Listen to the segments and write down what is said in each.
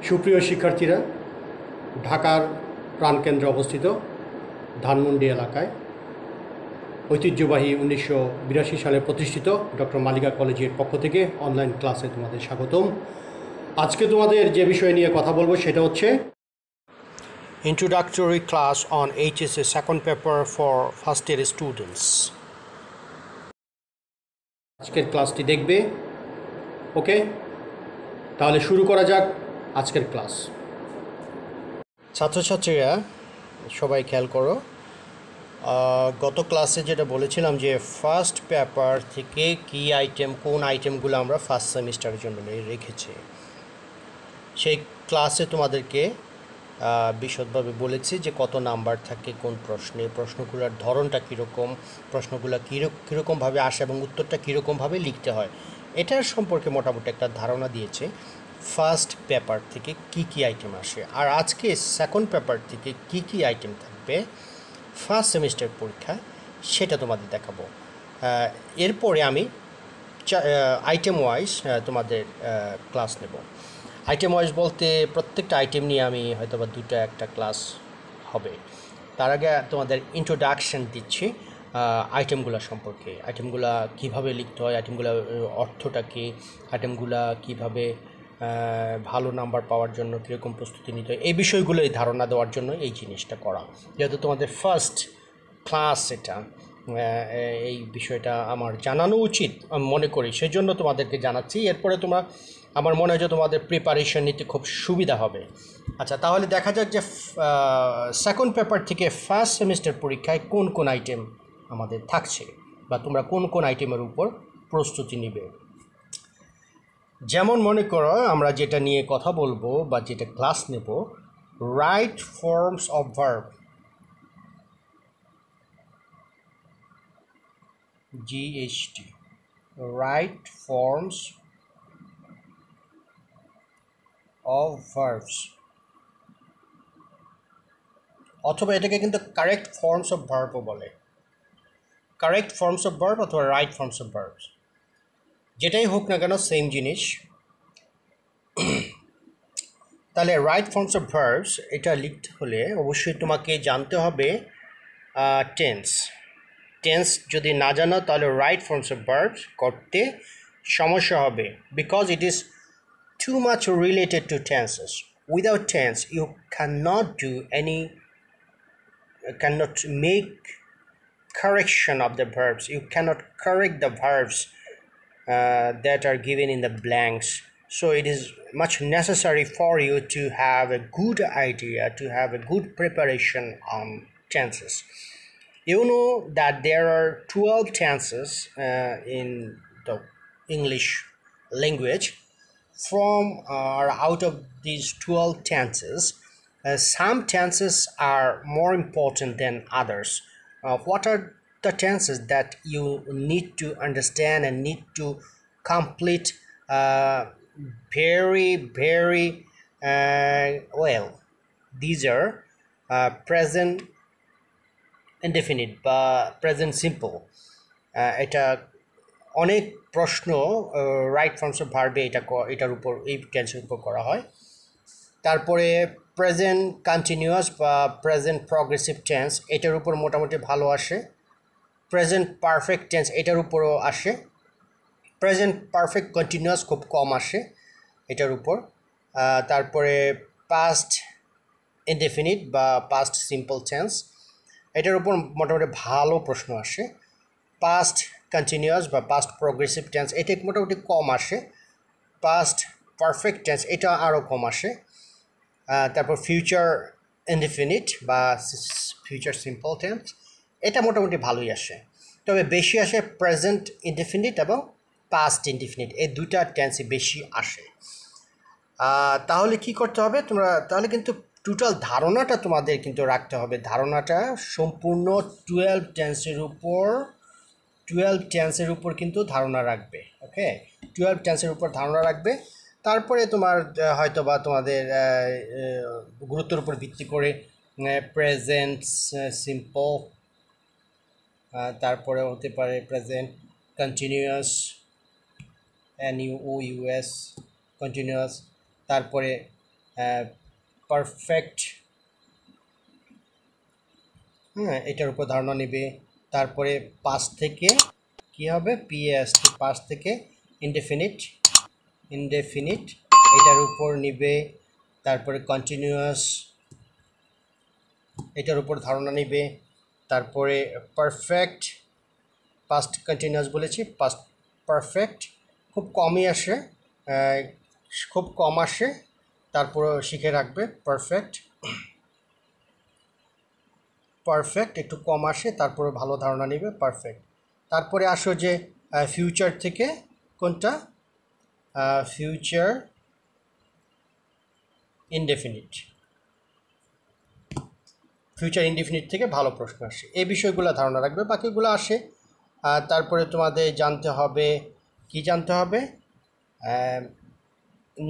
সুপ্রিয় শিক্ষার্থীরা, ঢাকার প্রাণকেন্দ্রে অবস্থিত ধানমন্ডি এলাকায় ঐতিহ্যবাহী 1982 সালে প্রতিষ্ঠিত ডক্টর মালিকা কলেজের পক্ষ থেকে অনলাইন ক্লাসে তোমাদের স্বাগতম। আজকে তোমাদের যে বিষয় নিয়ে কথা বলবো সেটা হচ্ছে introductory class on HSA second paper for first year students. আজকের ক্লাসটি দেখবে। ওকে, তাহলে শুরু করা যাক আজকের ক্লাস। ছাত্রছাত্রীরা সবাই খেয়াল করো, গত ক্লাসে যেটা বলেছিলাম যে ফার্স্ট পেপার থেকে কি আইটেম, কোন আইটেমগুলো আমরা ফার্স্ট সেমিস্টারের জন্য রেখেছি, সেই ক্লাসে তোমাদেরকে বিশদভাবে বলেছি যে কত নাম্বার থাকে কোন প্রশ্নে, প্রশ্নগুলোর ধরনটা কীরকম, প্রশ্নগুলো কীরকমভাবে আসে এবং উত্তরটা কীরকমভাবে লিখতে হয়, এটার সম্পর্কে মোটামুটি একটা ধারণা দিয়েছে। ফার্স্ট পেপার থেকে কি কি আইটেম আসে, আর আজকে সেকেন্ড পেপার থেকে কি কি আইটেম থাকবে ফার্স্ট সেমিস্টার পরীক্ষা, সেটা তোমাদের দেখাবো। এরপরে আমি আইটেম ওয়াইজ তোমাদের ক্লাস নেব। আইটেম ওয়াইজ বলতে প্রত্যেকটা আইটেম নিয়ে আমি হয়তো বা দুটো একটা ক্লাস হবে। তার আগে তোমাদের ইন্ট্রোডাকশান দিচ্ছি আইটেমগুলো সম্পর্কে, আইটেমগুলো কীভাবে লিখতে হয়, আইটেমগুলোর অর্থটা কী, আইটেমগুলো কীভাবে ভালো নাম্বার পাওয়ার জন্য কীরকম প্রস্তুতি নিতে হয়, এই বিষয়গুলোই ধারণা দেওয়ার জন্য এই জিনিসটা করা। যেহেতু তোমাদের ফার্স্ট ক্লাস এটা, এই বিষয়টা আমার জানানো উচিত আমি মনে করি, সেই জন্য তোমাদেরকে জানাচ্ছি। এরপরে তোমরা, আমার মনে হয় যে তোমাদের প্রিপারেশন নিতে খুব সুবিধা হবে। আচ্ছা, তাহলে দেখা যাক যে সেকেন্ড পেপার থেকে ফার্স্ট সেমিস্টার পরীক্ষায় কোন কোন আইটেম আমাদের থাকছে, বা তোমরা কোন কোন আইটেমের উপর প্রস্তুতি নিবে। যেমন মনে করো আমরা যেটা নিয়ে কথা বলবো বা যেটা ক্লাস নেব, right forms of verb, GHT, right forms of verbs, অথবা এটাকে কিন্তু কারেক্ট ফর্মস অফ ভার্বও বলে। কারেক্ট ফর্মস অফ ভার্ব অথবা রাইট ফর্মস অফ ভার্বস, যেটাই হোক না কেন সেম জিনিস। তাহলে রাইট ফর্মস অফ ভার্বস এটা লিখতে হলে অবশ্যই তোমাকে জানতে হবে টেন্স। টেন্স যদি না জানো তাহলে রাইট ফর্মস অফ ভার্বস করতে সমস্যা হবে, because it is too much related to tenses. Without tense, you cannot do any, cannot make correction of the verbs. You cannot correct the verbs that are given in the blanks. So it is much necessary for you to have a good idea, to have a good preparation on tenses. You know that there are 12 tenses in the English language. From or out of these 12 tenses, some tenses are more important than others. What are the tenses that you need to understand and need to complete very well? These are present indefinite বা present simple. এটা অনেক প্রশ্ন right forms of ভার্বে এটার উপর, এই টেন্সের উপর করা হয়। তারপরে প্রেজেন্ট কন্টিনিউয়াস বা প্রেজেন্ট প্রগ্রেসিভ টেন্স, এটার উপর মোটামুটি ভালো আসে। প্রেজেন্ট পারফেক্ট টেন্স এটার উপরও আসে। প্রেজেন্ট পারফেক্ট কন্টিনিউয়াস খুব কম আসে এটার উপর। তারপরে পাস্ট ইনডেফিনিট বা পাস্ট সিম্পল টেন্স, এটার উপর মোটামুটি ভালো প্রশ্ন আসে। পাস্ট কন্টিনিউয়াস বা পাস্ট প্রগ্রেসিভ টেন্স এটা মোটামুটি কম আসে। পাস্ট পারফেক্ট টেন্স এটা আরও কম আসে। তারপর ফিউচার ইনডেফিনিট বা ফিউচার সিম্পল টেন্স এটা মোটামুটি ভালোই আসে। তবে বেশি আসে প্রেজেন্ট ইনডেফিনিট এবং পাস্ট ইনডেফিনিট, এই দুইটা টেন্সই বেশি আসে। তাহলে কি করতে হবে তোমরা, তাহলে কিন্তু টোটাল ধারণাটা তোমাদের কিন্তু রাখতে হবে। ধারণাটা সম্পূর্ণ 12 টেন্সের উপর কিন্তু ধারণা রাখবে। ওকে, 12 টেন্সের উপর ধারণা রাখবে। তারপরে তোমার হয়তো বা তোমাদের গুরুত্বের উপর ভিত্তি করে প্রেজেন্ট সিম্পল, তারপরে হতে পারে প্রেজেন্ট কন্টিনিউয়াস, NUOUS কন্টিনিউয়াস, তারপরে পারফেক্ট, হ্যাঁ এটার উপর ধারণা নেবে। তারপরে পাস থেকে কি হবে, পিএসটি, পাস থেকে ইনডেফিনিট, ইনডেফিনিট এটার উপর নিবে। তারপরে কন্টিনিউয়াস এটার উপর ধারণা নেবে। তারপরে পারফেক্ট, পাস্ট কন্টিনিউয়াস বলেছি, পাস্ট পারফেক্ট খুব কমই আসে, খুব কম আসে, তারপরে শিখে রাখবে পারফেক্ট, পারফেক্ট একটু কম আসে, তারপরে ভালো ধারণা নেবে পারফেক্ট। তারপরে আসো যে ফিউচার থেকে কোনটা, ফিউচার ইনডেফিনিট, ফিউচার ইনডেফিনিট থেকে ভালো প্রশ্ন আসে, এই বিষয়গুলো ধারণা রাখবে, বাকিগুলো আসে। তারপরে তোমাদের জানতে হবে, কি জানতে হবে,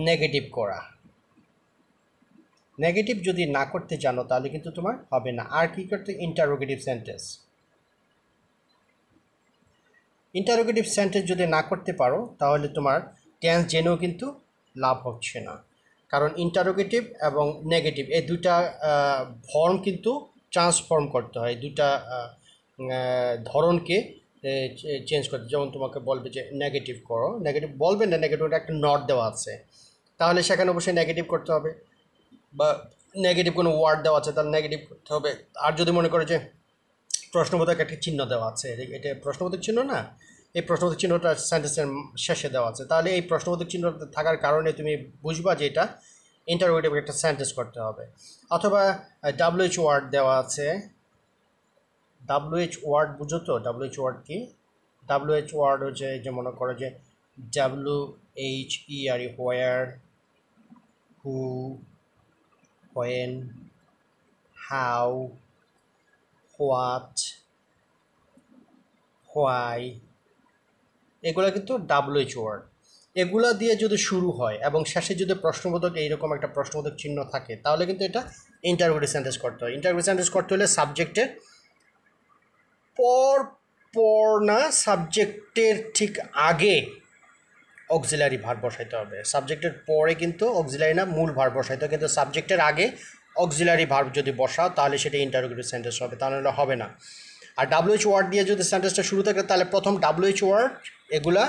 নেগেটিভ করা। নেগেটিভ যদি না করতে জানো তাহলে কিন্তু তোমার হবে না। আর কি করতে, ইন্টারোগেটিভ সেন্টেন্স, ইন্টারোগেটিভ সেন্টেন্স যদি না করতে পারো তাহলে তোমার টেন্স জেনেও কিন্তু লাভ হচ্ছে না। কারণ ইন্টারোগেটিভ এবং নেগেটিভ এই দুটা ফর্ম কিন্তু ট্রান্সফর্ম করতে হয়, দুটা ধরনকে চেঞ্জ করতে। যেমন তোমাকে বলবে যে নেগেটিভ করো, নেগেটিভ বলবে না, নেগেটিভ একটা নট দেওয়া আছে, তাহলে সেখানে অবশ্যই নেগেটিভ করতে হবে, বা নেগেটিভ কোনো ওয়ার্ড দেওয়া আছে তাহলে নেগেটিভ করতে হবে। আর যদি মনে করো যে প্রশ্নবোধক একটা চিহ্ন দেওয়া আছে, এটা প্রশ্নবোধক চিহ্ন না, এই প্রশ্নবোধক চিহ্নটা সেন্টেন্সের শেষে দেওয়া আছে, তাহলে এই প্রশ্নবোধক চিহ্ন থাকার কারণে তুমি বুঝবা যে এটা ইন্টারোগেটিভ একটা সেন্টেন্স করতে হবে। অথবা ডাব্লিউএইচ ওয়ার্ড দেওয়া আছে, ডাব্লিউএইচ ওয়ার্ড বুঝো তো, ডাব্লিউএইচ ওয়ার্ড কি, ডাব্লিউএইচ ওয়ার্ড হচ্ছে যে মনে করো যে WHERE, where, who, when, how, what, why, এগুলো কিন্তু ডাব্লিউএইচ ওয়ার্ড। এগুলা দিয়ে যদি শুরু হয় এবং শেষে যদি প্রশ্নবোধক এইরকম একটা প্রশ্নবোধক চিহ্ন থাকে তাহলে কিন্তু এটা ইন্টারোগেটিভ সেন্টেন্স করতে হয়। ইন্টারোগেটিভ সেন্টেন্স করতে হলে সাবজেক্টের পর না, সাবজেক্টের ঠিক আগে অক্সিলারি ভার্ব বসাইতে হবে। সাবজেক্টের পরে কিন্তু অক্সিলারি না, মূল ভার্ব বসাইতে হবে, কিন্তু সাবজেক্টের আগে অক্সিলারি ভার্ব যদি বসাও তাহলে সেটা ইন্টারোগেটিভ সেন্টেন্স হবে, তাহলে হবে না। আর ডাব্লিউএইচ ওয়ার্ড দিয়ে যদি সেন্টেন্সটা শুরু থাকে তাহলে প্রথম ডাব্লিউএইচ ওয়ার্ড এগুলা,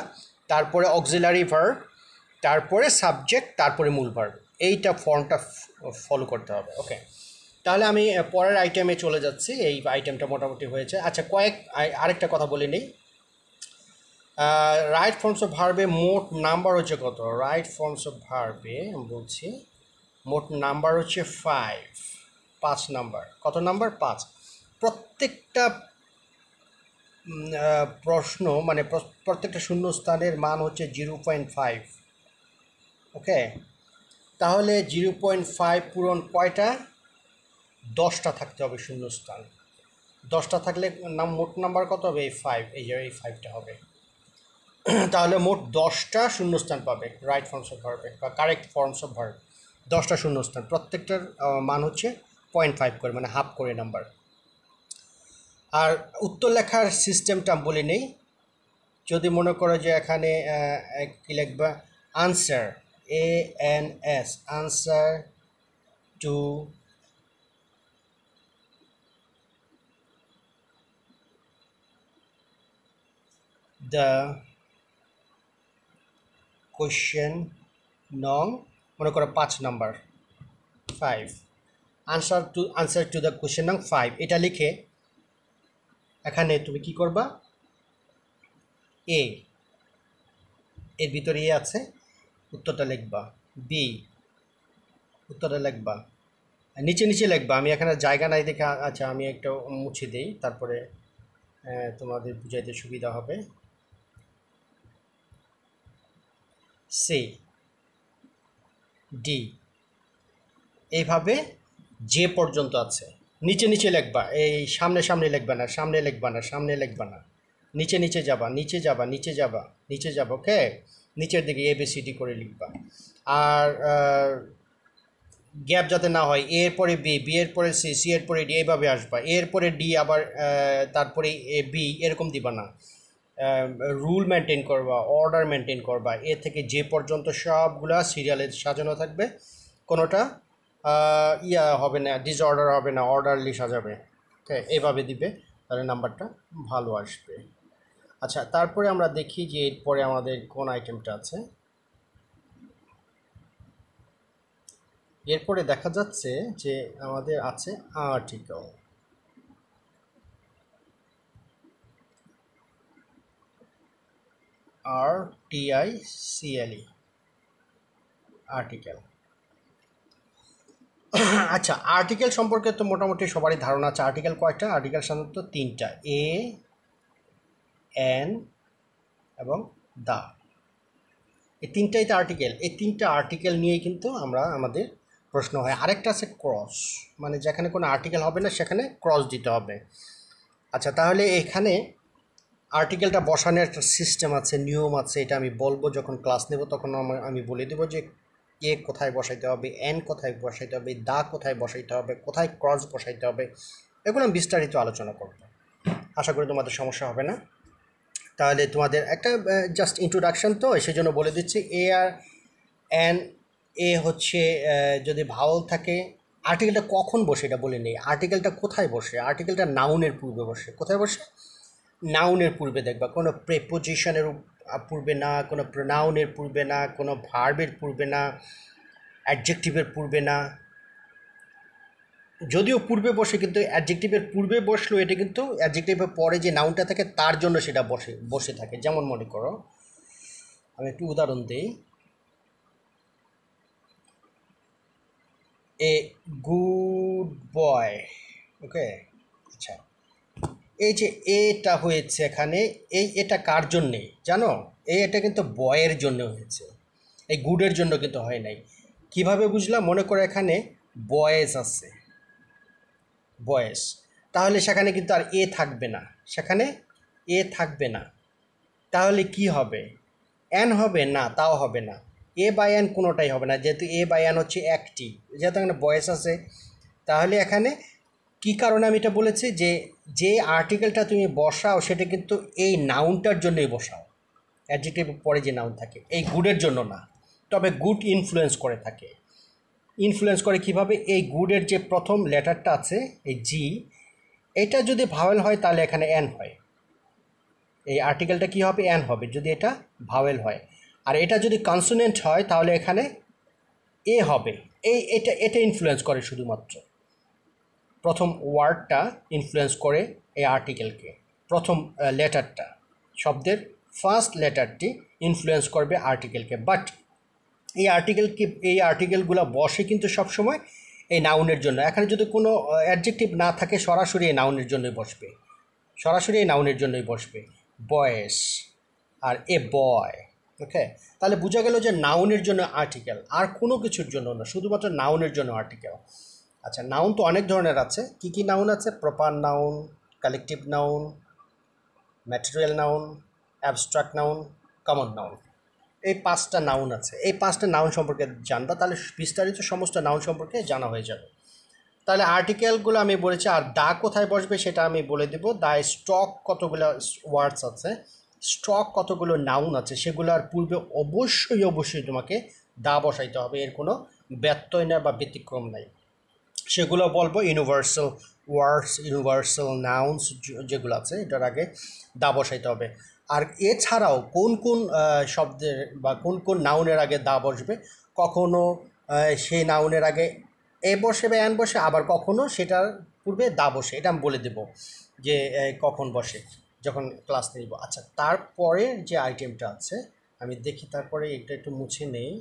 তারপরে অক্সিলারি ভার্ব, তারপরে সাবজেক্ট, তারপরে মূল ভার্ব, এইটা ফর্মটা ফলো করতে হবে। ওকে, তাহলে আমি পরের আইটেমে চলে যাচ্ছি। এই আইটেমটা মোটামুটি হয়েছে। আচ্ছা, আরেকটা কথা বলে নিই, রাইট ফর্মস অফ ভার্বে মোট নাম্বার হচ্ছে কত? রাইট ফর্মস অফ ভার্বে আমি বলছি মোট নাম্বার হচ্ছে 5 নাম্বার। কত নাম্বার? 5। প্রত্যেকটা প্রশ্ন মানে প্রত্যেকটা শূন্যস্থানের মান হচ্ছে 0.5। ওকে, তাহলে 0.5 পূরণ কয়টা? 10টা থাকতে হবে শূন্যস্থান। 10টা থাকলে মোট নাম্বার কত হবে? এই 5, এই 5টা হবে। তাহলে মোট 10টা শূন্যস্থান পাবে রাইট ফর্মস অফ ভার্বে বা কারেক্ট ফর্মস অফ ভার্ব। 10টা শূন্যস্থান, প্রত্যেকটার মান হচ্ছে 0.5 করে, মানে হাফ করে নাম্বার। আর উত্তর লেখার সিস্টেমটা বলে নেই। যদি মনে করো যে এখানে কি লিখবা, answer, ANS, answer to the question নং, মনে করো 5 number, 5, answer to the question নং 5, এটা লিখে এখানে তুমি কি করবা, এর ভিতরে আছে, উত্তরটা লিখবা। বি, উত্তরটা লিখবা। নিচে নিচে লিখবা, আমি এখানে জায়গা নাই দেখে, আচ্ছা আমি একটা মুছে দিই, তারপরে তোমাদের বুঝাইতে সুবিধা হবে। সি, ডি, এইভাবে যে পর্যন্ত আছে নিচে নিচে লিখবা। এই সামনে সামনে লিখবা না, সামনে লিখবা না, সামনে লিখবা না, নিচে নিচে যাবা, নিচে যাবা, নিচে যাবা, নিচে যাবা। ওকে, নিচের দিকে ABCD করে লিখবা। আর গ্যাপ যাতে না হয়, এর পরে বি, বি এর পরে সি, সি এর পরে ডি, এইভাবে আসবা। এর পরে ডি আবার তারপরে বি, এরকম দিবা না। রুল মেনটেন করবা, অর্ডার মেনটেন করবা। এ থেকে যে পর্যন্ত সবগুলা সিরিয়ালে সাজানো থাকবে, কোনোটা হবে না, ডিসঅর্ডার হবে না, অর্ডারলি সাজাবে। ওকে, এইভাবে দিবে, তাহলে নাম্বারটা ভালো আসবে। আচ্ছা, তারপরে আমরা দেখি যে এরপরে আমাদের কোন আইটেমটা আছে। এরপরে দেখা যাচ্ছে যে আমাদের আছে আর্টিকেল। RTICLE, article. আচ্ছা, আর্টিকেল সম্পর্কে তো মোটামুটি সবারই ধারণা আছে। আর্টিকেল কয়টা? আর্টিকেল সাধারণত তিনটা, এ, এন এবং দা। এই তিনটাই তো আর্টিকেল। এই তিনটা আর্টিকেল নিয়েই কিন্তু আমরা আমাদের প্রশ্ন হয়। আরেকটা আছে ক্রস, মানে যেখানে কোনো আর্টিকেল হবে না সেখানে ক্রস দিতে হবে। আচ্ছা, তাহলে এখানে আর্টিকেলটা বসানোর একটা সিস্টেম আছে, নিয়ম আছে। এটা আমি বলবো যখন ক্লাস নেব, তখন আমি বলে দেবো যে এ কোথায় বসাইতে হবে, এন কোথায় বসাইতে হবে, দা কোথায় বসাইতে হবে, কোথায় ক্রস বসাইতে হবে, এগুলো আমি বিস্তারিত আলোচনা করব। আশা করি তোমাদের সমস্যা হবে না। তাহলে তোমাদের একটা জাস্ট ইন্ট্রোডাকশন, তো সেই জন্য বলে দিচ্ছি। এ আর এন, এ হচ্ছে যদি ভাওয়াল থাকে। আর্টিকেলটা কখন বসে এটা বলে নেই। আর্টিকেলটা কোথায় বসে? আর্টিকেলটা নাউনের পূর্বে বসে। কোথায় বসে? নাউনের পূর্বে। দেখবা কোনো প্রেপোজিশনের পূর্বে না, কোনো প্রোনাউনের পূর্বে না, কোনো ভার্বের পূর্বে না, অ্যাডজেক্টিভের পূর্বে না। যদিও পূর্বে বসে, কিন্তু অ্যাডজেক্টিভের পূর্বে বসলেও এটা কিন্তু অ্যাডজেক্টিভের পরে যে নাউনটা থাকে তার জন্য সেটা বসে থাকে। যেমন মনে করো, আমি একটু উদাহরণ দিই। A good boy. ওকে, আচ্ছা, এই যে এটা হয়েছে এখানে, এটা কার জন্যে জানো? এটা কিন্তু বয়ের জন্য হয়েছে, এই গুডের জন্য কিন্তু হয় নাই। কিভাবে বুঝলাম? মনে করো এখানে বয়েজ আছে, বয়েস, তাহলে সেখানে কিন্তু আর এ থাকবে না, সেখানে এ থাকবে না। তাহলে কি হবে? এন হবে না? তাও হবে না। এ বাই এন কোনোটাই হবে না, যেহেতু এ বাই এন হচ্ছে একটি, যেহেতু এখানে বয়েস আছে। তাহলে এখানে কি কারণে আমি এটা বলেছি যে যে আর্টিকেলটা তুমি বসাও সেটা কিন্তু এই নাউনটার জন্যই বসাও। অ্যাডজেক্টিভের পরে যে নাউন থাকে, এই গুডের জন্য না। তবে গুড ইনফ্লুয়েন্স করে থাকে। ইনফ্লুয়েন্স করে কিভাবে? এই গুডের যে প্রথম লেটারটা আছে, এই জি, এটা যদি ভাওয়েল হয় তাহলে এখানে এন হয়। এই আর্টিকেলটা কি হবে? এন হবে যদি এটা ভাওয়েল হয়। আর এটা যদি কনসোনেন্ট হয় তাহলে এখানে এ হবে। এটা ইনফ্লুয়েন্স করে শুধুমাত্র। প্রথম ওয়ার্ডটা ইনফ্লুয়েন্স করে এই আর্টিকেলকে। প্রথম লেটারটা, শব্দের ফার্স্ট লেটারটি ইনফ্লুয়েন্স করবে আর্টিকেলকে। বাট এই আর্টিকেলগুলো বসে কিন্তু সবসময় এই নাউনের জন্য। এখানে যদি কোনো অ্যাডজেক্টিভ না থাকে, সরাসরি এই নাউনের জন্যই বসবে, সরাসরি এই নাউনের জন্যই বসবে। বয়েস আর এ বয়। ওকে, তাহলে বোঝা গেল যে নাউনের জন্য আর্টিকেল, আর কোনো কিছুর জন্য না, শুধুমাত্র নাউনের জন্য আর্টিকেল। আচ্ছা, নাউন তো অনেক ধরনের আছে। কি কি নাউন আছে? Proper noun, collective noun, material noun, abstract noun, common noun. এই পাঁচটা নাউন আছে। এই পাঁচটা নাউন সম্পর্কে জানবা, তাহলে বিস্তারিত সমস্ত নাউন সম্পর্কে জানা হয়ে যাবে। তাহলে আর্টিকেলগুলো আমি বলেছি। আর দা কোথায় বসবে সেটা আমি বলে দেবো। দা স্টক কতগুলো ওয়ার্ডস আছে, স্টক কতগুলো নাউন আছে, সেগুলোর পূর্বে অবশ্যই তোমাকে দা বসাইতে হবে। এর কোনো ব্যত্যয় নেই বা ব্যতিক্রম নাই। সেগুলো বলবো ইউনিভার্সাল ওয়ার্ডস, ইউনিভার্সাল নাউন্স যেগুলো আছে, এটার আগে দা বসাইতে হবে। আর এছাড়াও কোন কোন শব্দের বা কোন কোন নাউনের আগে দা বসবে, কখনো সেই নাউনের আগে এ বসে বা অ্যান বসে, আবার কখনো সেটার পূর্বে দা বসে। এটা আমি বলে দেবো যে কখন বসে, যখন ক্লাস নিব। আচ্ছা, তারপরের যে আইটেমটা আছে আমি দেখি, তারপরে এটা একটু মুছে নেই।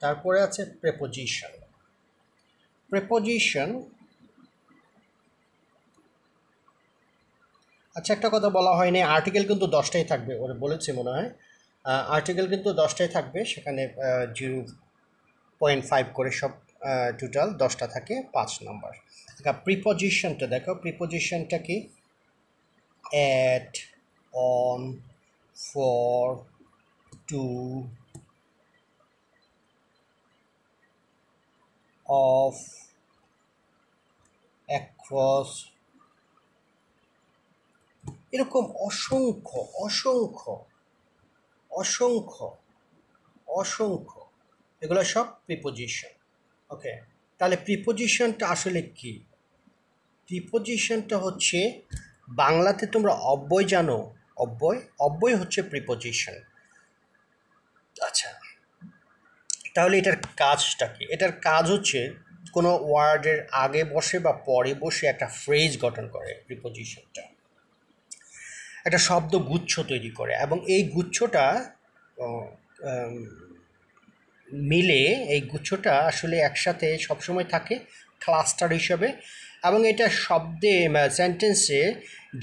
তারপরে আছে প্রেপোজিশন। প্রেপোজিশন, আচ্ছা, একটা কথা বলা হয়নি, আর্টিকেল কিন্তু 10টাই থাকবে, ওরা বলেছে মনে হয়। আর্টিকেল কিন্তু 10টাই থাকবে, সেখানে 0.5 করে সব, টোটাল 10টা থাকে, 5 নম্বর। প্রিপোজিশনটা দেখো, প্রিপোজিশনটা কি? At, on, for, to, of, across, এরকম অসংখ্য অসংখ্য অসংখ্য অসংখ্য এগুলো সব প্রিপোজিশন। ওকে, তাহলে প্রিপোজিশনটা আসলে কি? প্রিপোজিশনটা হচ্ছে, বাংলাতে তোমরা অব্যয় জানো? অব্যয়, অব্যয় হচ্ছে প্রিপোজিশন। আচ্ছা, তাহলে এটার কাজটা কি? এটার কাজ হচ্ছে কোনো ওয়ার্ডের আগে বসে বা পরে বসে একটা ফ্রেজ গঠন করে। প্রিপোজিশনটা একটা শব্দ গুচ্ছ তৈরি করে, এবং এই গুচ্ছটা মিলে এই গুচ্ছটা আসলে একসাথে সবসময় থাকে ক্লাস্টার হিসেবে, এবং এটা শব্দে সেন্টেন্সে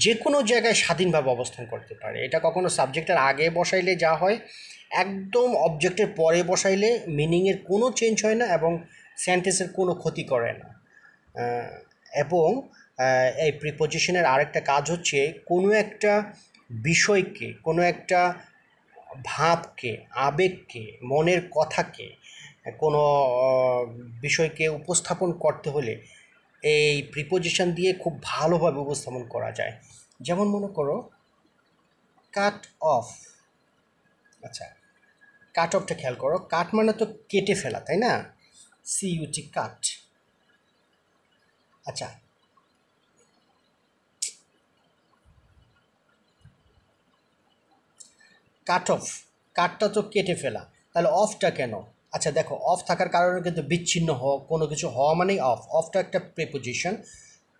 যে কোনো জায়গায় স্বাধীনভাবে অবস্থান করতে পারে। এটা কখনো সাবজেক্টের আগে বসাইলে যা হয়, একদম অবজেক্টের পরে বসাইলে মিনিংয়ের কোনো চেঞ্জ হয় না এবং সেন্টেন্সের কোনো ক্ষতি করে না। এবং এই প্রিপোজিশনের আরেকটা কাজ হচ্ছে কোনো একটা বিষয়কে, কোনো একটা ভাবকে, আবেগকে, মনের কথাকে, কোনো বিষয়কে উপস্থাপন করতে হলে এই প্রিপোজিশন দিয়ে খুব ভালোভাবে উপস্থাপন করা যায়। যেমন মনে করো কাট অফ। আচ্ছা, কাট অফটা খেয়াল করো। কাট মানে তো কেটে ফেলা, তাই না? সিইউটি, কাট। আচ্ছা, কাট অফ, কাটটা তো কেটে ফেলা, তাহলে অফটা কেন? আচ্ছা দেখো, অফ থাকার কারণে কিন্তু বিচ্ছিন্ন হওয়া, কোনো কিছু হওয়া মানেই অফ। অফটা একটা প্রিপোজিশন।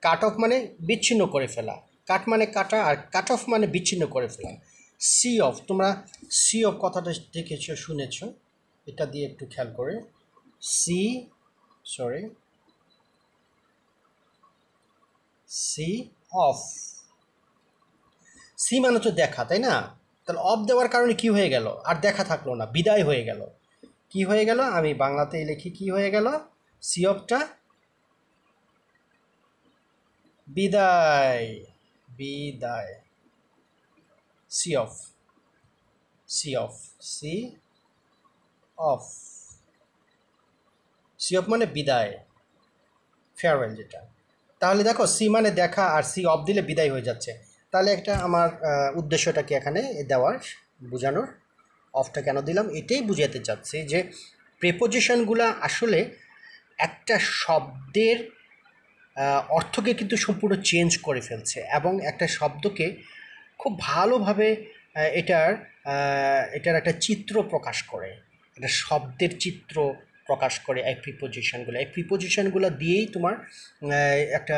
কাট অফ মানে বিচ্ছিন্ন করে ফেলা, কাট মানে কাটা, আর কাট অফ মানে বিচ্ছিন্ন করে ফেলা। সি অফ, তোমরা সি অফ কথাটা দেখেছো, শুনেছো? এটা দিয়ে একটু খেয়াল করে, see, sorry, see off. See মানে তো দেখা, তাই না? তাহলে অফ দেওয়ার কারণে কি হয়ে গেল? আর দেখা থাকলো না, বিদায় হয়ে গেল। কি হয়ে গেল? আমি বাংলাতেই লিখি, কি হয়ে গেল? সি অফটা বিদায়, বিদায়। See off, see off, see off, see off মানে বিদায়, ফেয়ারওয়েল যেটা। তাহলে দেখো, সি মানে দেখা, আর সি অফ দিলে বিদায় হয়ে যাচ্ছে। তাহলে একটা আমার উদ্দেশ্যটা কি এখানে দেওয়ার, বোঝানোর। অফটা কেন দিলাম এটাই বুঝাতে চাচ্ছি যে প্রিপোজিশনগুলো আসলে একটা শব্দের অর্থকে কিন্তু সম্পূর্ণ চেঞ্জ করে ফেলছে, এবং একটা শব্দকে খুব ভালোভাবে এটার একটা চিত্র প্রকাশ করে, একটা শব্দের চিত্র প্রকাশ করে এই প্রিপোজিশনগুলো। এই প্রিপোজিশনগুলো দিয়েই তোমার একটা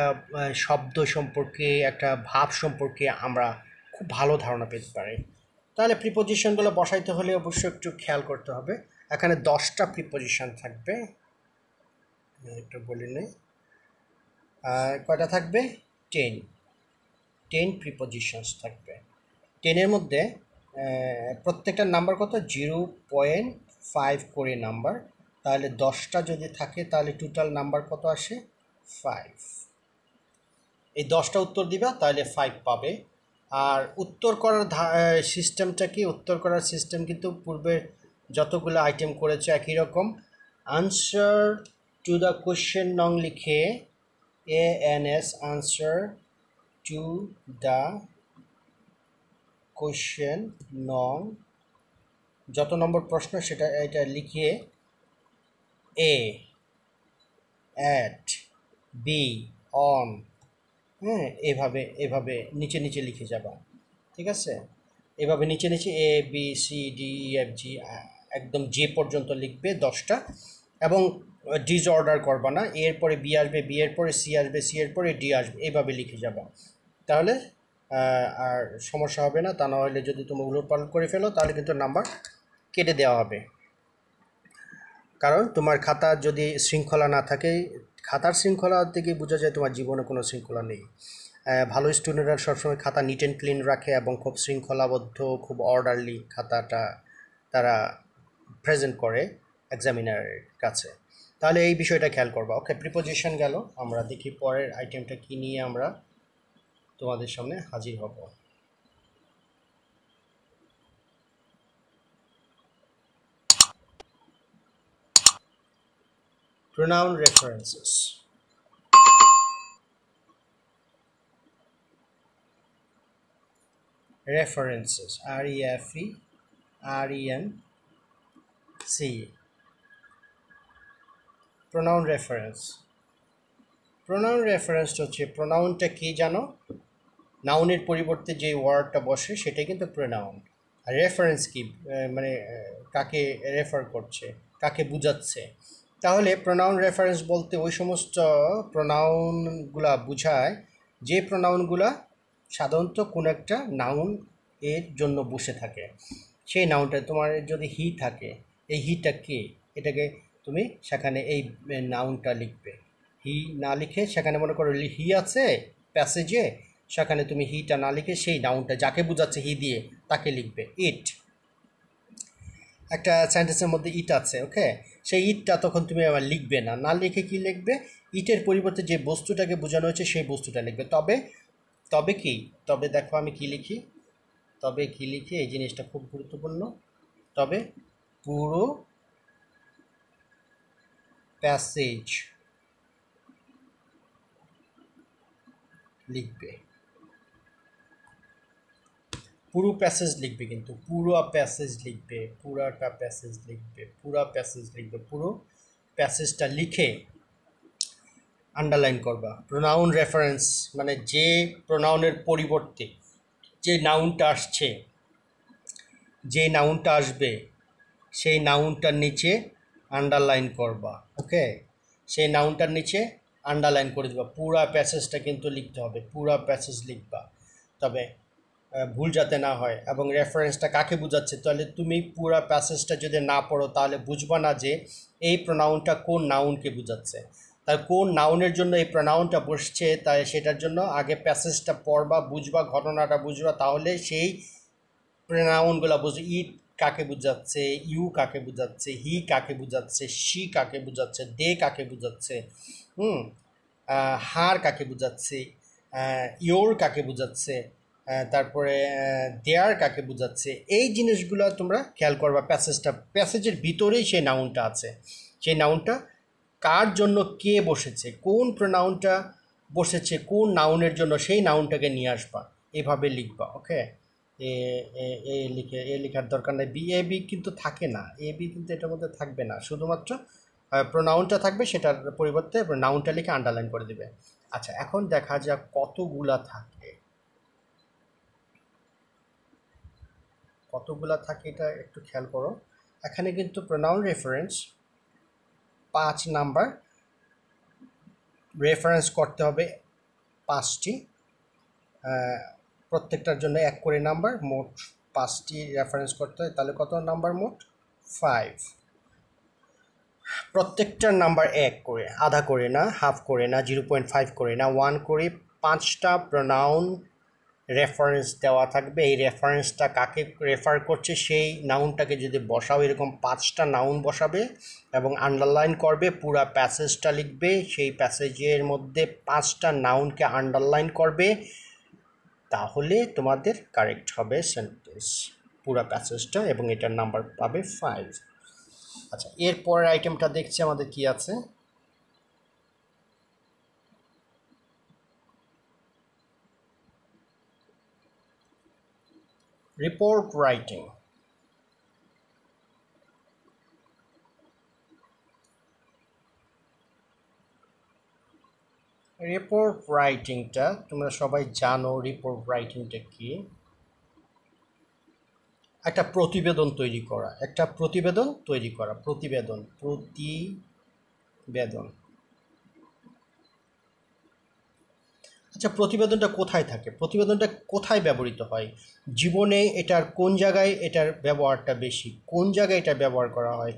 শব্দ সম্পর্কে, একটা ভাব সম্পর্কে আমরা খুব ভালো ধারণা পেতে পারি। তাহলে প্রিপোজিশনগুলো বসাইতে হলে অবশ্যই একটু খেয়াল করতে হবে। এখানে 10টা প্রিপোজিশন থাকবে, একটু বলি নেই, কয়টা থাকবে? 10, 10 প্রিপোজিশনস থাকবে। 10-এর মধ্যে প্রত্যেকটার নাম্বার কত? 0.5 করে নাম্বার। তাহলে 10টা যদি থাকে তাহলে টোটাল নাম্বার কত আসে? 5। এই 10টা উত্তর দিবা, তাহলে 5 পাবে। আর উত্তর করার সিস্টেমটা কি? উত্তর করার সিস্টেম কিন্তু পূর্বে যতগুলো আইটেম করেছে একই রকম। আনসার টু দ্য কোশ্চেন নং লিখে, ANS, answer to the question নং, যত নম্বর প্রশ্ন সেটা এটা লিখিয়ে এ, অ্যাট, বি, অন, হ্যাঁ, এভাবে এভাবে নিচে নিচে লিখে যাবা, ঠিক আছে? এভাবে নিচে নিচে ABCDEFG একদম যে পর্যন্ত লিখবে 10টা, এবং ডিসঅর্ডার করবা না। এর পরে বি আসবে, বি এর পরে সি আসবে, সি এর পরে ডি আসবে, এইভাবে লিখে যাবা। তাহলে আর সমস্যা হবে না। তা না হলে যদি তুমি উলটপালট করে ফেলো তাহলে কিন্তু নাম্বার কেটে দেওয়া হবে। কারণ তোমার খাতার যদি শৃঙ্খলা না থাকে, খাতার শৃঙ্খলা থেকে বোঝা যায় তোমার জীবনে কোনো শৃঙ্খলা নেই। ভালো স্টুডেন্টরা সবসময় খাতা নিট অ্যান্ড ক্লিন রাখে এবং খুব শৃঙ্খলাবদ্ধ, খুব অর্ডারলি খাতাটা তারা প্রেজেন্ট করে এক্সামিনারের কাছে। তাহলে এই বিষয়টা খেয়াল করবা। ওকে, প্রিপোজিশন গেল। আমরা দেখি পরের আইটেমটা কী নিয়ে আমরা তোমাদের সামনে হাজির হব। pronoun references. references, REFERENC, pronoun reference. pronoun reference হচ্ছে pronounটা কি জানো, নাউনের পরিবর্তে যে ওয়ার্ডটা বসে সেটাই কিন্তু pronoun। আর রেফারেন্স কি, মানে কাকে রেফার করছে, কাকে বোঝাচ্ছে। তাহলে pronoun reference বলতে ওই সমস্ত প্রোনাউনগুলা বোঝায় যে প্রোনাউনগুলা সাধারণত কোনো একটা নাউন এর জন্য বসে থাকে। সেই নাউনটা তোমার যদি হি থাকে, এই হিটা কে, এটাকে তুমি সেখানে এই নাউনটা লিখবে। হি না লিখে সেখানে মনে করো হি আছে প্যাসেজে, সেখানে তুমি হিটা না লিখে সেই নাউনটা যাকে বোঝাচ্ছে হি দিয়ে তাকে লিখবে। ইট, একটা সেন্টেন্সের মধ্যে ইট আছে, ওকে, সেই ইটটা তখন তুমি আবার লিখবে না, না লিখে কি লিখবে, ইটের পরিবর্তে যে বস্তুটাকে বোঝানো হয়েছে সেই বস্তুটা লিখবে। তবে কি, তবে দেখো আমি কি লিখি, তবে কি লিখি, এই জিনিসটা খুব গুরুত্বপূর্ণ। তবে পুরো প্যাসেজ লিখবে, পুরো প্যাসেজ লিখবে, কিন্তু পুরো প্যাসেজ লিখবে, পুরাটা প্যাসেজ লিখবে, পুরা প্যাসেজ লিখবে, পুরো প্যাসেজটা লিখে আন্ডারলাইন করবা। প্রোনাউন রেফারেন্স মানে যে প্রোনাউনের পরিবর্তে যে নাউনটা আসছে, যে নাউনটা আসবে সেই নাউনটার নিচে আন্ডারলাইন করবা, ওকে, সেই নাউনটার নিচে আন্ডারলাইন করে দেবা। পুরা প্যাসেজটা কিন্তু লিখতে হবে, পুরা প্যাসেজ লিখবা, তবে ভুল যাতে না হয়। এবং রেফারেন্সটা কাকে বোঝাচ্ছে, তাহলে তুমি পুরা প্যাসেজটা যদি না পড়ো তাহলে বুঝবা না যে এই প্রোনাউনটা কোন নাউনকে বোঝাচ্ছে। তাই কোন নাউনের জন্য এই প্রোনাউনটা বসছে, তাই সেটার জন্য আগে প্যাসেজটা পড়বা, বুঝবা, ঘটনাটা বুঝবা, তাহলে সেই প্রোনাউনগুলো বুঝবে। ইট কাকে বোঝাচ্ছে, ইউ কাকে বোঝাচ্ছে, হি কাকে বোঝাচ্ছে, শি কাকে বোঝাচ্ছে, দে কাকে বোঝাচ্ছে, হার কাকে বোঝাচ্ছে, ইয়োর কাকে বোঝাচ্ছে, তারপরে দেয়ার কাকে বোঝাচ্ছে। এই জিনিসগুলো তোমরা খেয়াল করবা। প্যাসেজের ভিতরেই সেই নাউনটা আছে, সেই নাউনটা কার জন্য কে বসেছে, কোন প্রোনাউনটা বসেছে কোন নাউনের জন্য, সেই নাউনটাকে নিয়ে আসবা, এভাবে লিখবা, ওকে। এ এ লিখে এ লেখার দরকার নেই, বি এ বি কিন্তু থাকে না, এ বি কিন্তু এটার মধ্যে থাকবে না, শুধুমাত্র প্রোনাউনটা থাকবে, সেটার পরিবর্তে নাউনটা লিখে আন্ডারলাইন করে দিবে। আচ্ছা, এখন দেখা যাক কতগুলা থাকে, এটা একটু খেয়াল করো। এখানে কিন্তু প্রোনাউন রেফারেন্স 5 নাম্বার, রেফারেন্স করতে হবে 5টি, প্রত্যেকটার জন্য 1 করে নাম্বার, মোট 5টি রেফারেন্স করতে হয়। তাহলে কত নাম্বার মোট? 5। প্রত্যেকটার নাম্বার 1 করে, আধা করে না, হাফ করে না, 0.5 করে না, 1 করে 5টা প্রোনাউন রেফারেন্স দেওয়া থাকবে। এই রেফারেন্সটা কাকে রেফার করছে সেই নাউনটাকে যদি বসাও, এরকম 5টা নাউন বসাবে এবং আন্ডারলাইন করবে, পুরা প্যাসেজটা লিখবে, সেই প্যাসেজের মধ্যে 5টা নাউনকে আন্ডারলাইন করবে, তাহলে তোমাদের কারেক্ট হবে সেন্টেন্স পুরা প্যাসেজটা, এবং এটার নাম্বার পাবে 5। আচ্ছা, এরপরের আইটেমটা দেখছি আমাদের কি আছে। Report writing. রিপোর্ট রাইটিংটা তোমরা সবাই জানো, রিপোর্ট রাইটিংটা কি? একটা প্রতিবেদন তৈরি করা, প্রতিবেদন। আচ্ছা, প্রতিবেদনটা কোথায় থাকে, প্রতিবেদনটা কোথায় ব্যবহৃত হয় জীবনে, এটার কোন জায়গায় এটার ব্যবহারটা বেশি, কোন জায়গায় এটা ব্যবহার করা হয়,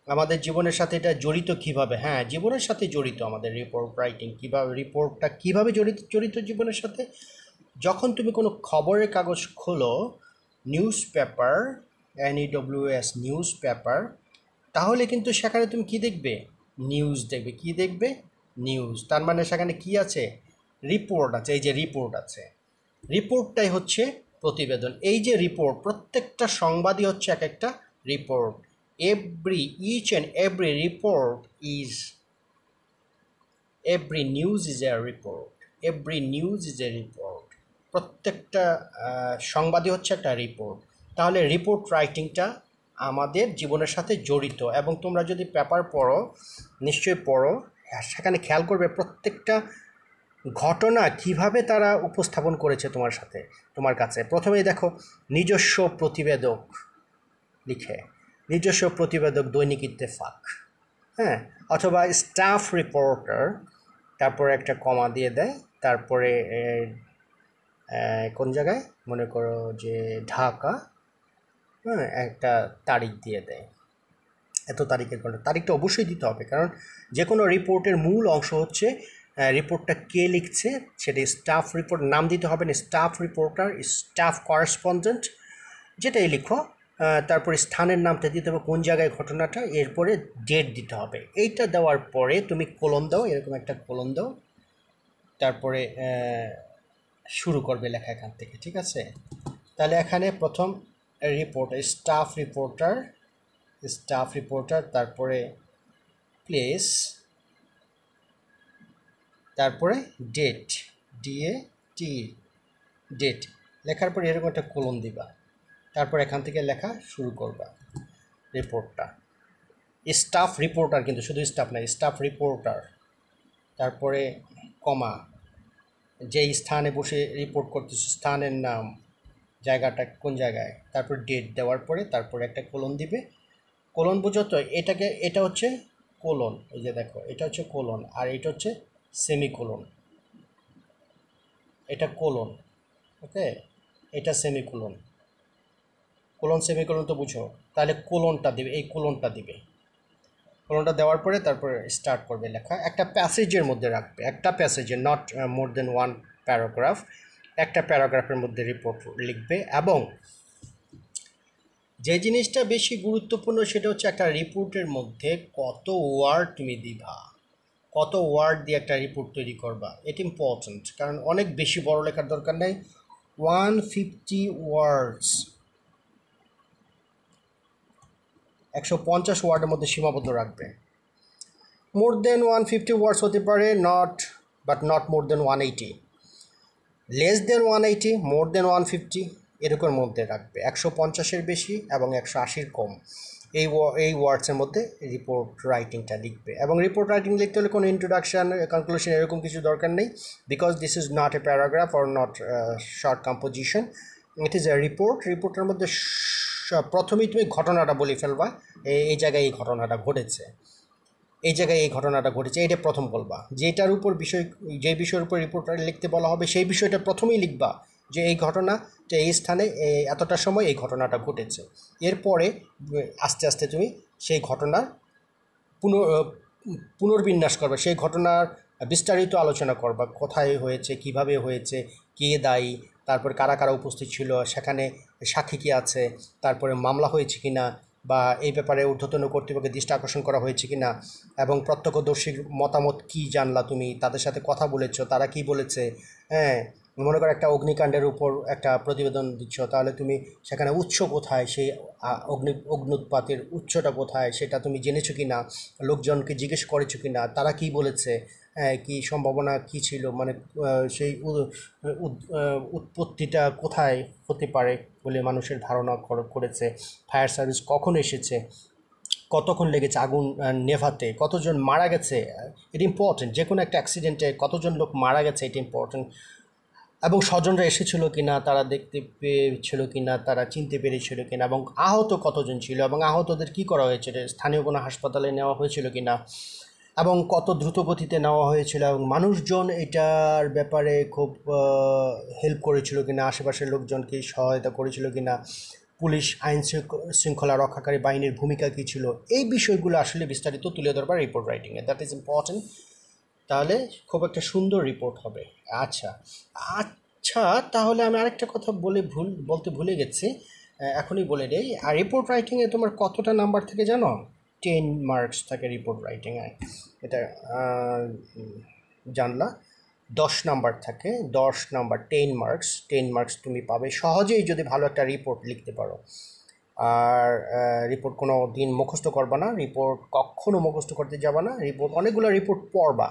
আমাদের জীবনের সাথে এটা জড়িত কিভাবে? হ্যাঁ, জীবনের সাথে জড়িত আমাদের রিপোর্ট রাইটিং। কীভাবে রিপোর্টটা কীভাবে জড়িত জীবনের সাথে? যখন তুমি কোনো খবরের কাগজ খোলো, news paper, NEWS news paper, তাহলে কিন্তু সেখানে তুমি কি দেখবে? নিউজ দেখবে। কি দেখবে? নিউজ। তার মানে সেখানে কি আছে? রিপোর্ট আছে। এই যে রিপোর্ট আছে, রিপোর্টটাই হচ্ছে প্রতিবেদন। এই যে রিপোর্ট, প্রত্যেকটা সংবাদই হচ্ছে এক একটা report. each and every report is, every news is a report, every news is a report. প্রত্যেকটা সংবাদই হচ্ছে একটা রিপোর্ট। তাহলে রিপোর্ট রাইটিংটা আমাদের জীবনের সাথে জড়িত, এবং তোমরা যদি পেপার পড়ো, নিশ্চয়ই পড়ো, সেখানে খেয়াল করবে প্রত্যেকটা ঘটনা কিভাবে তারা উপস্থাপন করেছে তোমার কাছে। প্রথমেই দেখো, নিজস্ব প্রতিবেদক লিখে, নিজস্ব প্রতিবেদক দৈনিক ইত্তেফাক, হ্যাঁ, অথবা স্টাফ রিপোর্টার, তারপরে একটা কমা দিয়ে দেয়, তারপরে কোন জায়গায় মনে করো যে ঢাকা, হ্যাঁ, একটা তারিখ দিয়ে দেয়, এত তারিখের ঘটনা। তারিখটা অবশ্যই দিতে হবে, কারণ যে কোনো রিপোর্টের মূল অংশ হচ্ছে রিপোর্টটা কে লিখছে, সেটা স্টাফ রিপোর্ট, নাম দিতে হবে না, স্টাফ রিপোর্টার, স্টাফ করেসপন্ডেন্ট, যেটাই লিখো। তারপরে স্থানের নামটা দিতে হবে, কোন জায়গায় ঘটনাটা, এরপরে ডেট দিতে হবে। এইটা দেওয়ার পরে তুমি কোলন দাও, এরকম একটা কোলন দাও, তারপরে শুরু করবে লেখা এখান থেকে, ঠিক আছে? তাহলে এখানে প্রথম রিপোর্ট, স্টাফ রিপোর্টার, তারপরে প্লেস, তারপরে ডেট, DAT, ডেট লেখার পর এরকম একটা কোলন দিবা, তারপর এখান থেকে লেখা শুরু করবা রিপোর্টটা। স্টাফ রিপোর্টার, কিন্তু শুধু স্টাফ না, স্টাফ রিপোর্টার, তারপরে কমা, যেই স্থানে বসে রিপোর্ট করতেছে স্থানের নাম, জায়গাটা কোন জায়গায়, তারপর ডেট দেওয়ার পরে তারপরে একটা কোলন দিবে। কোলন বুঝো তো, এটা হচ্ছে কোলন, এই যে দেখো, এটা হচ্ছে কোলন, আর এটা হচ্ছে সেমিকোলন, এটা কোলন, ওকে, এটা সেমিকোলন। কোলন সেমিকোলন তো বুঝো, তাহলে কোলনটা দিবে, এই কোলনটা দিবে। কোলনটা দেওয়ার পরে তারপরে স্টার্ট করবে লেখা, একটা প্যাসেজের মধ্যে রাখবে, একটা প্যাসেজে, not more than one paragraph, একটা প্যারাগ্রাফের মধ্যে রিপোর্ট লিখবে। এবং যে জিনিসটা বেশি গুরুত্বপূর্ণ সেটা হচ্ছে একটা রিপোর্টের মধ্যে কত ওয়ার্ড তুমি দিবা, কত ওয়ার্ড দিয়ে একটা রিপোর্ট তৈরি করবা, এটা ইম্পর্ট্যান্ট। কারণ অনেক বেশি বড় লেখার দরকার নেই, 150 ওয়ার্ডস, 150 ওয়ার্ডের মধ্যে সীমাবদ্ধ রাখবে। মোর দেন 150 ওয়ার্ডস হতে পারে, not more then 180, less than 180, মোর দেন 150, এরকম মধ্যে রাখবে। 150-এর বেশি এবং 180-র কম, এই ওয়ার্ডসের মধ্যে রিপোর্ট রাইটিংটা লিখবে। এবং রিপোর্ট রাইটিং লিখতে হলে কোনো ইন্ট্রোডাকশান, কনক্লুশন এরকম কিছু দরকার নেই, because this is not a paragraph or not short composition, it is a report. রিপোর্টের মধ্যে প্রথমেই তুমি ঘটনাটা বলে ফেলবা, এই জায়গায় এই ঘটনাটা ঘটেছে, এই জায়গায় এই ঘটনাটা ঘটেছে, এটা প্রথম বলবা। যেটার উপর যে বিষয়ের উপর রিপোর্টটা লিখতে বলা হবে সেই বিষয়টা প্রথমেই লিখবা, যে এই ঘটনাটা এই স্থানে এতটার সময় এই ঘটনাটা ঘটেছে। এরপরে আস্তে আস্তে তুমি সেই ঘটনার পুনর্বিন্যাস করবে, সেই ঘটনার বিস্তারিত আলোচনা করবা, কোথায় হয়েছে, কিভাবে হয়েছে, কে দায়ী, তারপর কারা কারা উপস্থিত ছিল, সেখানে সাক্ষী কী আছে, তারপরে মামলা হয়েছে কি না, বা এই ব্যাপারে ঊর্ধ্বতন কর্তৃপক্ষের দৃষ্টি আকর্ষণ করা হয়েছে কি না, এবং প্রত্যক্ষদর্শীর মতামত কি জানলা তুমি, তাদের সাথে কথা বলেছো, তারা কি বলেছে। হ্যাঁ, মনে করো একটা অগ্নিকাণ্ডের উপর একটা প্রতিবেদন দিচ্ছ, তাহলে তুমি সেখানে উৎস কোথায়, সেই অগ্নুৎপাতের উৎসটা কোথায় সেটা তুমি জেনেছো কি না, লোকজনকে জিজ্ঞেস করেছো কি না, তারা কি বলেছে, হ্যাঁ, কী সম্ভাবনা কী ছিল, মানে সেই উৎপত্তিটা কোথায় হতে পারে বলে মানুষের ধারণা করেছে, ফায়ার সার্ভিস কখন এসেছে, কতক্ষণ লেগেছে আগুন নেভাতে, কতজন মারা গেছে, এটা ইম্পর্টেন্ট। যে কোনো একটা অ্যাক্সিডেন্টে কতজন লোক মারা গেছে এটা ইম্পর্টেন্ট, এবং স্বজনরা এসেছিল কি না, তারা দেখতে পেয়েছিল কি না, তারা চিনতে পেরেছিল কি না, এবং আহত কতজন ছিল, এবং আহতদের কী করা হয়েছিল, স্থানীয় কোনো হাসপাতালে নেওয়া হয়েছিল কি না, এবং কত দ্রুতগতিতে নেওয়া হয়েছিল, এবং মানুষজন এটার ব্যাপারে খুব হেল্প করেছিল কি না, আশেপাশের লোকজনকে সহায়তা করেছিল কি না, পুলিশ আইন শৃঙ্খলা রক্ষাকারী বাহিনীর ভূমিকা কী ছিল, এই বিষয়গুলো আসলে বিস্তারিত তুলে ধরবার রিপোর্ট রাইটিংয়ে, দ্যাট ইজ ইম্পর্টেন্ট। তাহলে খুব একটা সুন্দর রিপোর্ট হবে। আচ্ছা আচ্ছা, তাহলে আমি আরেকটা কথা বলতে ভুলে গেছি, এখনই বলে দেই। আর রিপোর্ট রাইটিংয়ে তোমার কতটা নাম্বার থেকে জানো? 10 মার্কস থাকে রিপোর্ট রাইটিংয়ে, এটা জানলা। 10 নাম্বার থাকে, 10 নাম্বার, 10 মার্কস তুমি পাবে সহজেই যদি ভালো একটা রিপোর্ট লিখতে পারো। আর রিপোর্ট কোনো দিন মুখস্থ করবা না, রিপোর্ট কখনো মুখস্থ করতে যাবা না, অনেকগুলো রিপোর্ট পড়বা,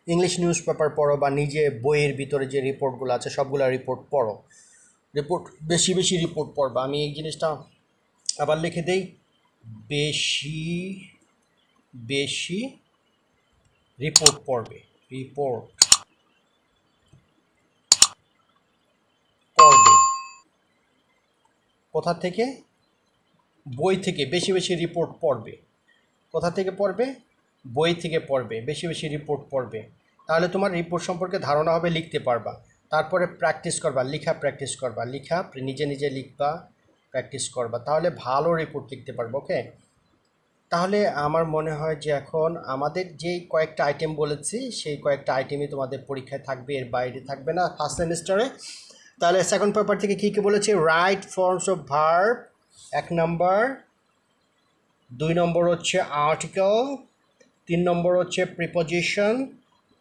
ইংলিশ নিউজ পেপার পড়ো বা নিজে বইয়ের ভিতরে যে রিপোর্টগুলো আছে সবগুলো রিপোর্ট পড়ো, রিপোর্ট বেশি বেশি রিপোর্ট পড়বা। আমি এই জিনিসটা আবার লিখে দেই, বেশি বেশি রিপোর্ট পড়বে, রিপোর্ট পড়বে। কোথা থেকে? বই থেকে বেশি বেশি রিপোর্ট পড়বে। কোথা থেকে পড়বে? বই থেকে পড়বে, বেশি বেশি রিপোর্ট পড়বে। তাহলে তোমার রিপোর্ট সম্পর্কে ধারণা হবে, লিখতে পারবা। তারপরে প্র্যাকটিস করবা, লিখা প্র্যাকটিস করবা, লিখা নিজে নিজে লিখবা, প্র্যাকটিস করবা, তাহলে ভালো রিপোর্ট লিখতে পারবো। ওকে, তাহলে আমার মনে হয় যে এখন আমাদের যেই কয়েকটা আইটেম বলেছি সেই কয়েকটা আইটেমই তোমাদের পরীক্ষায় থাকবে, এর বাইরে থাকবে না ফার্স্ট সেমিস্টারে। তাহলে সেকেন্ড পেপার থেকে কী কী বলেছি? রাইট ফর্মস অফ ভার্ব 1 নম্বর, 2 নম্বর হচ্ছে আর্টিকেল, 3 নম্বর হচ্ছে প্রিপোজিশন,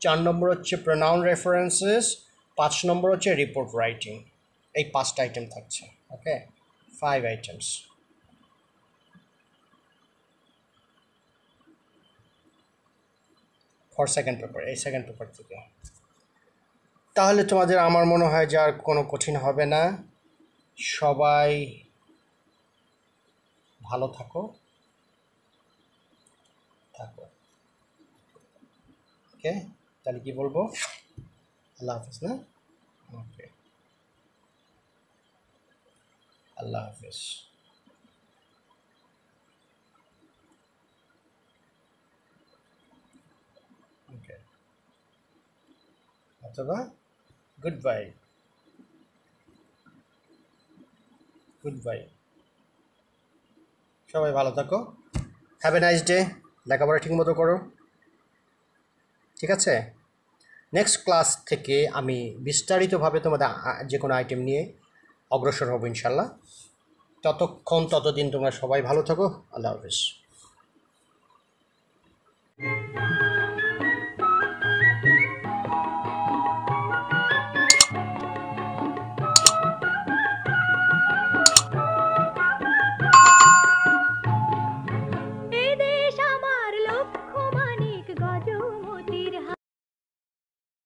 4 নম্বর হচ্ছে প্রোনাউন রেফারেন্সেস, 5 নম্বর হচ্ছে রিপোর্ট রাইটিং। এই 5টা আইটেম থাকছে। ওকে, 5 আইটেমস ফর সেকেন্ড পেপার, এই সেকেন্ড পেপার থেকে। তাহলে তোমাদের আমার মনে হয় যে আর কোনো কঠিন হবে না। সবাই ভালো থাকো থাকো। ওকে, তাহলে কি বলবো? আল্লাহ হাফিজ না? ওকে, আল্লাহ হাফিজ। ওকে, অথবা গুড বাই, গুড বাই। সবাই ভালো থাকো, হ্যাভ এ নাইস ডে। লেখাপড়া ঠিকমতো করো, ঠিক আছে? নেক্সট ক্লাস থেকে আমি বিস্তারিতভাবে তোমাদের যে কোনো আইটেম নিয়ে অগ্রসর হব ইনশাল্লাহ। ততদিন তোমরা সবাই ভালো থাকো। আল্লাহ হাফিজ।